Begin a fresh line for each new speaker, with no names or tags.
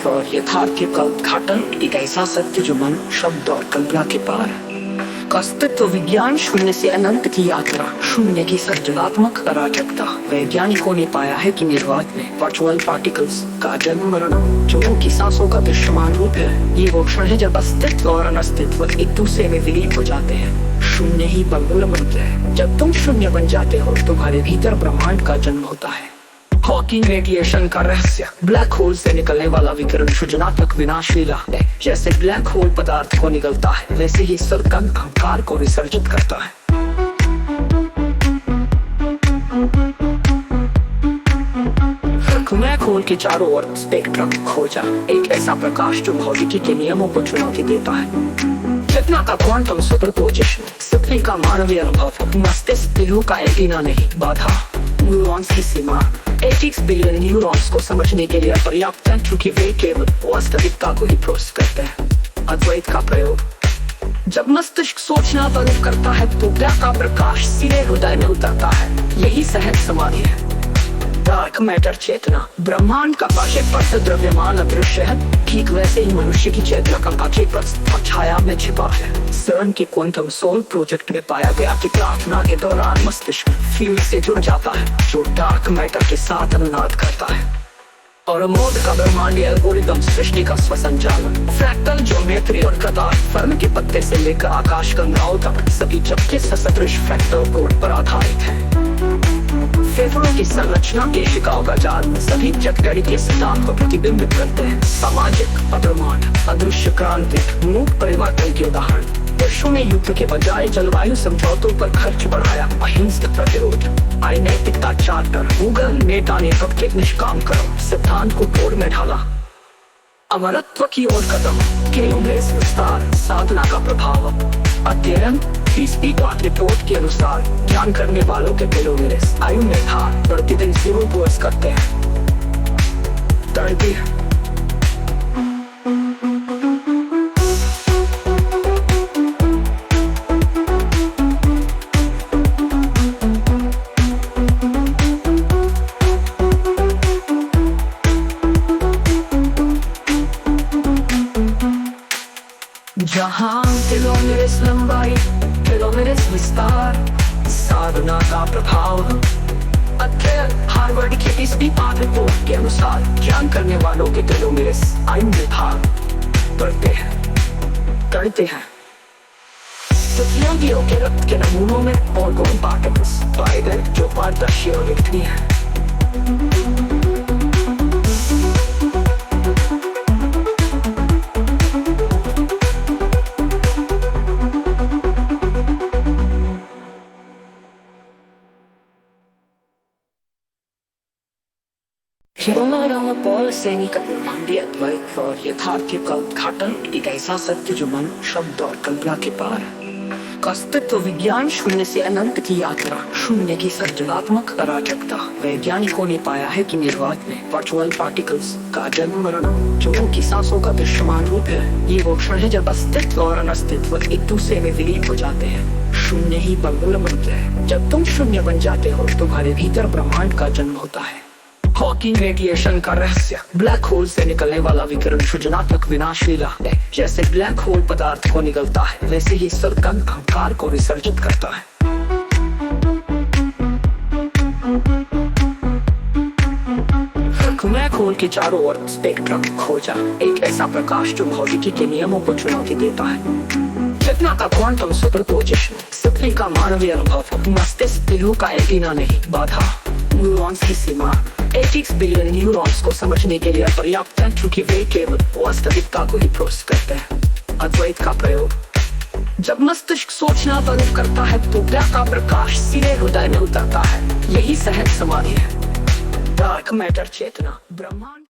और यथार्थ का उद्घाटन एक ऐसा सत्य जो मन शब्द और कल्पना के पार अस्तित्व विज्ञान शून्य से अनंत की यात्रा, शून्य की सृजनात्मक अराजकता। वैज्ञानिकों ने पाया है कि निर्वात में वर्चुअल पार्टिकल्स का जन्म मरण जो उनकी सांसों का दृश्यमान रूप है। ये वो क्षण है जब अस्तित्व और अनस्तित्व एक दूसरे में विलीन हो जाते हैं। शून्य ही बंगुल मंत्र है। जब तुम शून्य बन जाते हो तुम्हारे भीतर ब्रह्मांड का जन्म होता है। हॉकिंग रेडिएशन का रहस्य, ब्लैक होल से निकलने वाला विकिरण सृजनात्मक विनाशशीला है। जैसे ब्लैक होल पदार्थ को निगलता है वैसे ही सर्कल अहंकार को विसर्जित करता है। ब्लैक होल के चारों ओर स्पेक्ट्रम खोजा, एक ऐसा प्रकाश जो भौतिकी के नियमों को चुनौती देता है। चेतना का क्वांटम सुपरपोजिशन, सत्य का मानवीय अनुभव, मस्तिष्क दिलों का एंटीना नहीं बाधा, न्यूरॉन्स की सीमा 86 बिलियन न्यूरॉन्स को समझने के लिए पर्याप्त है क्योंकि वे केवल वास्तविकता को ही प्रोसेस करते हैं। अद्वैत का प्रयोग, जब मस्तिष्क सोचना बंद करता है तो ज्ञान का प्रकाश सीधे हृदय में उतरता है। यही सहज समाधि है। डार्क मैटर चेतना, ब्रह्मांड का बाह्य परत द्रव्यमान अदृश्य है, ठीक वैसे ही मनुष्य की चेतना का बाह्य परत छाया में छिपा है। CERN के क्वांटम सोल प्रोजेक्ट में पाया गया कि प्रार्थना के दौरान मस्तिष्क फील्ड से जुड़ जाता है जो डार्क मैटर के साथ अनुनाद करता है। और मोड का ब्रह्मांडीय एल्गोरिदम सृष्टि का स्वसंचालन, फ्रैक्टल ज्योमेट्री और कतार फर्म के पत्ते से लेकर आकाश गंगाओं तक सभी चपके ससदृश फ्रैक्टल कोड पर आधारित है। फेफड़ों की संरचना, केशिकाओं का जाल सभी जटगणितीय सिद्धांत को प्रतिबिंबित करते हैं। सामाजिक अद्रमान अदृश्य क्रांति, मूक परिवर्तन के उदाहरण। देशों ने युद्ध के बजाय जलवायु समझौतों पर खर्च बढ़ाया। अहिंसक प्रतिरोध, अनैतिकता चार्टर, गूगल नेता ने सबके निष्काम करो सिद्धांत को तोड़ में ढाला। अमरत्व की ओर कदम, केलोमेस विस्तार, साधना का प्रभाव। अध्ययन रिपोर्ट के अनुसार ध्यान करने वालों के टेलोमेरेस आयु में था प्रतिदिन 0 करते हैं। तड़पी जहाँ टेलोमेरेस लंबाई, टेलोमेरेस विस्तार, साधना का प्रभाव। अध्ययन हार्वर्ड के रिपोर्ट के अनुसार ध्यान करने वालों के टेलोमेरेस आयु में भाग करते हैं। तितलियों के रक्त के नमूनों में ऑर्गन पार्टिकल्स पाए गए जो पारदर्शी और विघटनीय है। और यथार्थ का उद्घाटन एक ऐसा सत्य जो मन शब्द और कल्पना के पार अस्तित्व विज्ञान शून्य से अनंत की यात्रा, शून्य की सृजनात्मक अराजकता। वैज्ञानिकों ने पाया है कि निर्वात में वर्चुअल पार्टिकल्स का जन्म मरण जो उनकी सांसों का दृश्यमान रूप है। ये वो क्षण है जब अस्तित्व और अनस्तित्व एक दूसरे में विलीन हो जाते हैं। शून्य ही बंगुल मंत्र है। जब तुम शून्य बन जाते हो तुम्हारे भीतर ब्रह्मांड का जन्म होता है। हॉकिंग रेडिएशन का रहस्य, ब्लैक होल से निकलने वाला विकिरण सृजनात्मक विनाशशीला है। जैसे ब्लैक होल पदार्थ को निगलता है वैसे ही सर्कल अहंकार को विसर्जित करता है। ब्लैक होल के चारों ओर स्पेक्ट्रम खोजा, एक ऐसा प्रकाश जो भौतिकी के नियमों को चुनौती देता है। चेतना का क्वांटम सुपरपोजिशन, सत्य का मानवीय अनुभव, मस्तिष्क दिलों का एंटीना नहीं बाधा, न्यूरॉन्स की सीमा 86 बिलियन न्यूरॉन्स को समझने के लिए पर्याप्त है क्योंकि वे केवल वास्तविकता को ही प्रोसेस करते हैं। अद्वैत का प्रयोग, जब मस्तिष्क सोचना बंद करता है तो ज्ञान का प्रकाश सीधे हृदय में उतरता है। यही सहज समाधि है। डार्क मैटर चेतना, ब्रह्मांड